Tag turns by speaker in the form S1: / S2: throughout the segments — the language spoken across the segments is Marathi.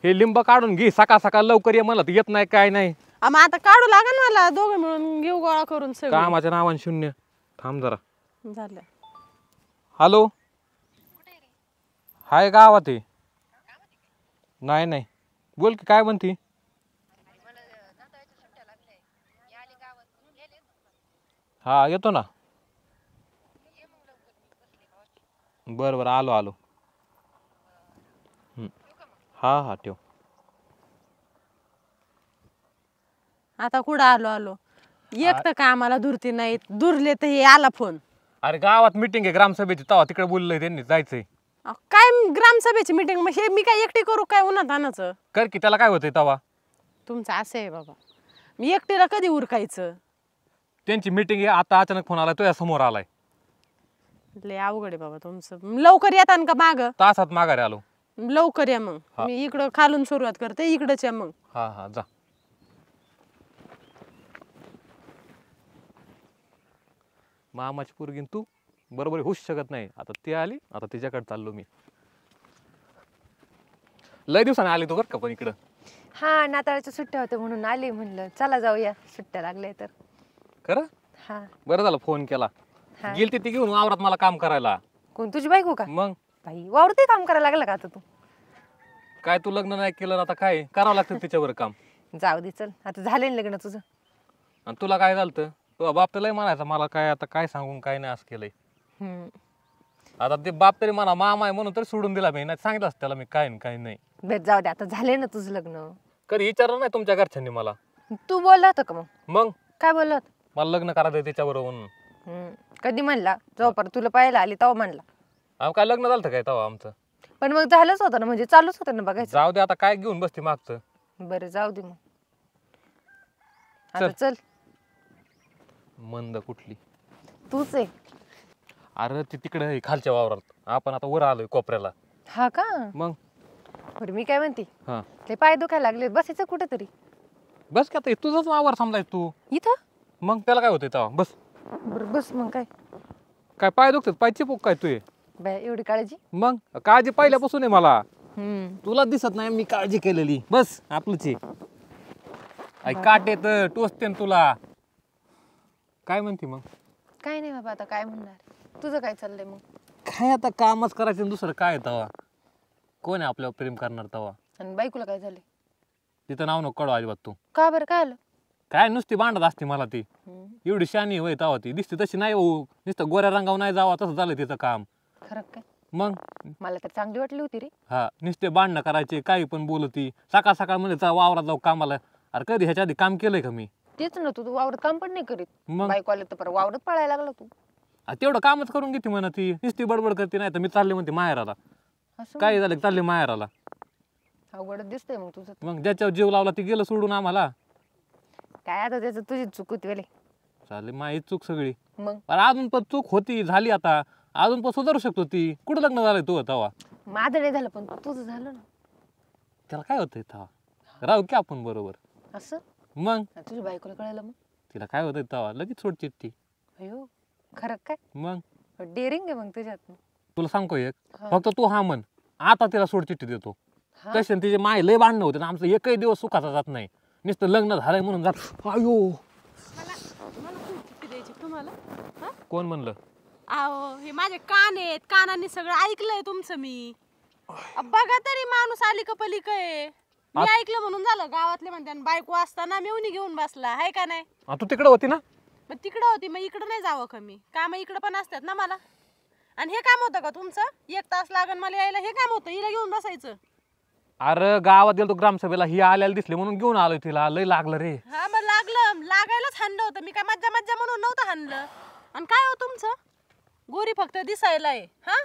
S1: हे लिंब काढून घे, सकाळ सकाळ लवकर ये. मला तर येत नाही काय नाही.
S2: मग आता काढू लागेल मला, दोघं मिळून घेऊ गोळा करून सगळं.
S1: कामाच्या नावाने शून्य. थांब जरा.
S2: झालं.
S1: हॅलो, हाय गावात आहे. नाही नाही, बोल की काय म्हणती. हा येतो ना. बरं बरं, आलो आलो. हा हा, ठेव.
S2: आता कुठं आलो एक तर कामाला धुरती नाही, दुरले तर हे आला फोन.
S1: अरे गावात मीटिंग आहे ग्रामसभेची, तवा तिकडे बोललंय त्यांनी जायचंय.
S2: काय ग्रामसभेची मीटिंग? मग हे मी काय एकटी करू काय उन्हात आणायचं?
S1: कर की, त्याला काय होतंय तवा.
S2: तुमचं असं आहे बाबा, मी एकटीला कधी उरकायचं?
S1: त्यांची मीटिंग आहे, आता अचानक फोन आलाय, तुझ्या समोर आलाय.
S2: लय अवघड आहे बाबा तुमचं. लवकर येता का माग?
S1: तासात माघारी आलो.
S2: लवकर या मग. मी इकडं खालून सुरुवात करते, इकडच या मग.
S1: हा हा, जा. मामाची पोरगी तू बरोबर होऊच शकत नाही. आता ती आली, आता तिच्याकडे चाललो मी. लय दिवसाने आली तू बरं का पण इकडं.
S3: हा, नाताळच्या सुट्ट्या होत्या म्हणून आली, म्हणलं चला जाऊया, सुट्ट्या लागल्या तर.
S1: खरं?
S3: हा.
S1: बरं झालं फोन केला. गेलती ती घेऊन वावरात मला काम करायला.
S3: कोण, तुझी बायको का?
S1: मग
S3: बाई, वावरते काम करायला लागलं का आता तू?
S1: काय तू लग्न नाही केलं, आता काय करावं लागतं तिच्यावर काम.
S3: जाऊ दे, चल आता झाले ना लग्न तुझं.
S1: आणि तुला काय झालं? तुझा बाप तर लय म्हणायचा मला, काय आता काय सांगून काय नाही असं केलंय. आता ते बाप तरी म्हणा मामा आहे म्हणून तरी सोडून दिला मी, नाही सांगितलं असतं त्याला मी काय काय नाही.
S3: बरं जाऊ दे, आता झाले ना तुझं लग्न.
S1: कधी विचारलं नाही तुमच्या घरच्यांनी मला?
S3: तू बोलला होता का मग?
S1: मग
S3: काय बोलला होता?
S1: मला लग्न करायचं त्याच्याबरोबर म्हणून.
S3: कधी म्हणला? जोपर्यंत तुला पाहायला आली तेव्हा म्हणला.
S1: काय लग्न झालं काय तेव्हा आमचं?
S3: पण मग झालंच होतं ना, म्हणजे चालूच होतं ना बघायचं.
S1: जाऊ दे, आता काय घेऊन बसते मागचं.
S3: बरं जाऊ दे मग, आता चल.
S1: मंद कुठली?
S3: तूच आहे.
S1: अरे ती तिकडे आहे खालच्या वावरात, आपण आता वर आलोय कोपऱ्याला.
S3: हा का?
S1: मग
S3: बरं मी काय म्हणते,
S1: हा,
S3: ते पाय दुखायला लागले, बसायचं कुठेतरी.
S1: बस का, तुझाच वावर समजाय तू
S3: इथं.
S1: मग त्याला काय होतंय तेव्हा, बस.
S3: बरं बस मग.
S1: काय पाय दुखतात? पाय चिपूक काय तू?
S3: बाय एवढी काळजी?
S1: मग काळजी पहिल्यापासून आहे मला. तुला दिसत नाही मी काळजी केलेली. बस आपलंच आहे. काट येत टोचते तुला. काय म्हणते मग?
S3: काय नाही बाबा, आता काय म्हणणार. तुझं काय चाललंय मग?
S1: काय आता कामच करायचं, दुसरं काय तवा. कोण आहे आपल्यावर प्रेम करणार तवा?
S3: आणि बायकोला काय झालंय?
S1: तिथं नाव नको काढू अजिबात तू.
S3: का बरं, काय आलं?
S1: काय नुसती भांडत असते मला ती. एवढी शानी होय तवा ती दिसते तशी नाही हो. नुसतं गोऱ्या रंगावर नाही जावा तसं झालं तिचं काम.
S3: खरं काय?
S1: मग
S3: मला तर चांगली वाटली होती रे.
S1: हा, नुसते भांडणं करायचे, काही पण बोलती. सकाळ सकाळ म्हणजे वावरात जाऊ कामाला. अरे कधी ह्याच्या आधी काम केलंय का मी?
S3: तेच ना, तू वावरत काम पण नाही करीत.
S1: मग
S3: बायको आलं तर वावरत पळायला लागला तू.
S1: तेवढं कामच करून घेते म्हणा ती. नुसती बडबड करते. नाही तर मी चालले म्हणते माहेराला. काय झालं? चालले माहेराला.
S3: अवघड दिसतंय मग तुझं.
S1: मग ज्याच्यावर जीव लावला ती गेलं सोडून आम्हाला.
S3: काय आता त्याचं तुझी चूक होती वेळे.
S1: चालले माझी चूक सगळी.
S3: मग
S1: अजून पण चूक होती, झाली आता. अजून पण सुधारू शकतो ती. कुठं लग्न झालंय तू तवा?
S3: माझं नाही झालं पण तुझं झालं ना.
S1: त्याला काय होतंय तवा? राहू की आपण बरोबर.
S3: असं
S1: मग
S3: तुझ्या बायकोला कळलं मग?
S1: तिला काय होतंय तवा? लगेच सोडची ती.
S3: अयो खरं काय?
S1: मग
S3: डेअरिंग आहे मग तुझ्यात.
S1: तुला सांगतो एक, फक्त तू हा म्हण, आता तिला सोडचिठ्ठी देतो. तसे तिचे माय लय भांडणं होते, आमचं एकही दिवस सुखाचा जात नाही. नुसतं लग्न झालंय म्हणून जात. अयो
S2: तुम्हाला
S1: कोण म्हणलं?
S2: अहो हे माझे कान आहेत, कानांनी सगळं ऐकलंय तुमचं मी. बघा तरी माणूस आली का पलीकडे. मी ऐकलं म्हणून झालं. गावातले म्हणते बायको असताना मेवणी घेऊन बसला आहे का नाही?
S1: तू तिकडे होती ना?
S2: मग तिकडं होती, मग इकडं नाही जावं का मी? काम इकडं पण असतात ना मला. आणि हे काम होतं का तुमचं? 1 तास लागन मला यायला, हे काम होतं हिला घेऊन बसायचं?
S1: अरे गावात गेलो ग्रामसभेला, ही आल्याला दिसली म्हणून घेऊन आलोय तिला. लय लागलं रे.
S2: हा मग लागलं, लागायलाच हाणलं होतं मी. काय मज्जा मज्जा म्हणून नव्हतं हाणलं. आणि काय हो तुमचं? गोरी फक्त दिसायला आहे. हा,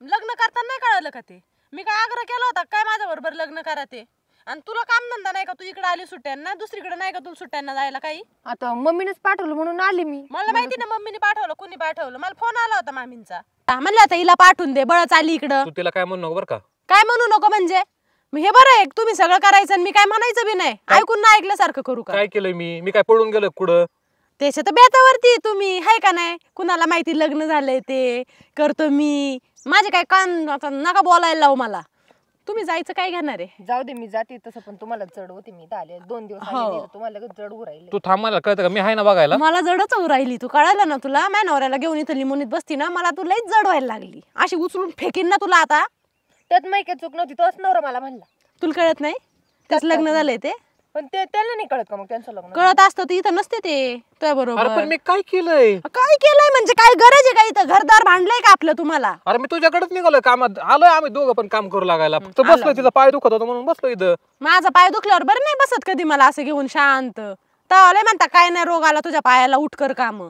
S2: लग्न करताना नाही कळालं का ते? मी काय आग्रह केला होता काय माझ्या बरोबर लग्न करा ते? आणि तुला काम धंदा नाही का? तू इकडे आली सुट्ट्यांना, दुसरीकडे नाही का तुला सुट्ट्यांना जायला काही?
S3: आता मम्मीनेच पाठवलं म्हणून आली मी.
S2: मला माहिती ना मम्मीने पाठवलं, कुणी पाठवलं. मला फोन आला होता मामींचा. म्हणलं आता हिला पाठवून दे, बळच आली इकडं.
S1: तू तिला काय म्हणू नको बरं का?
S2: काय म्हणू नको म्हणजे? हे बरं आहे तुम्ही सगळं करायचं आणि मी काय म्हणायचं बी नाही. ऐकून ना ऐकल्यासारखं करू का?
S1: काय केलंय मी? मी काय पळून गेलोय कुठं?
S2: त्याच्या तर बेतावरती तुम्ही हाय का नाही? कुणाला माहिती लग्न झालंय ते करतो मी. माझे काय कान आता नका बोलायला लावू मला. तुम्ही जायचं काय घेणार आहे?
S3: जाऊ दे, मी जाते तसं, पण तुम्हाला चढ होते. मी इथं आले 2 दिवस
S2: हो.
S3: आले नाही, तर तुम्हाला लगेच चढ राहिले.
S1: तू थांबायला कळतं का मी आहे ना बघायला.
S2: मला जडच राहिली. तू कळालं ना तुला? माझ्या नवऱ्याला घेऊन इथं लिमोनीत बसती ना, मला तू लईच जड व्हायला लागली. अशी उचलून फेकीन ना तुला आता.
S3: त्यात माहिती काय चूक नव्हती, तोच नवरा मला म्हणला.
S2: तुला कळत नाही त्याच लग्न झालंय ते?
S3: पण त्याला नाही कळत का मग त्यांचं लग्न?
S2: कळत असतं तर इथं नसते ते तुझ्या
S1: अरे
S2: बरोबर.
S1: पण मी काय केलंय?
S2: काय केलंय म्हणजे काय गरज आहे का इथं? घरदार भांडलंय का आपलं तुम्हाला?
S1: अरे मी तुझ्याकडेच निघालोय कामात. आलोय आम्ही दोघं पण काम करू लागायला. फक्त बसलोय तिथं, पाय दुखत होता म्हणून बसलो इथं.
S2: माझा पाय दुखल्यावर बरं नाही बसत कधी मला असं घेऊन शांत. तवाले म्हणता काय नाही रोग आला तुझ्या पायाला, उठ कर काम.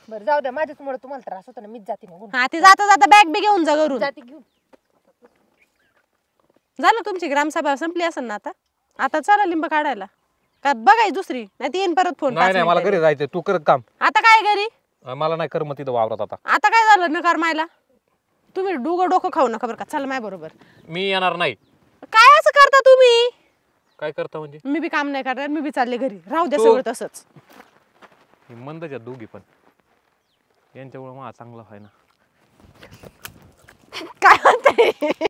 S3: बरं जाऊ द्या, माझ्याचमुळे तुम्हाला त्रास होतो ना, मीच जाते निघून.
S2: हा ते जाता जाता बॅग बी घेऊन जा घरून.
S3: जाते घेऊन.
S2: झालं तुमची ग्रामसभा संपली असेल ना आता? आता चला लिंब काढायला का बघाय दुसरी? नाही ती येईन परत फोन.
S1: नाही नाही मला घरी जायचंय, तू कर काम.
S2: आता काय घरी?
S1: मला नाही करमत तिथं वावरात आता.
S2: आता काय झालं न करमायला? तुम्ही डोकं खाऊ नका बरं का. चल माझ्या बरोबर.
S1: मी येणार नाही.
S2: काय असं करता तुम्ही?
S1: काय करता म्हणजे?
S2: मी बी काम नाही करणार, मी बी चालले घरी. राहू द्या
S1: तू-
S2: सगळं तसंच.
S1: हे मंदच्या दोघी पण यांच्यामुळे मला चांगलं व्हाय ना.
S2: काय म्हणते?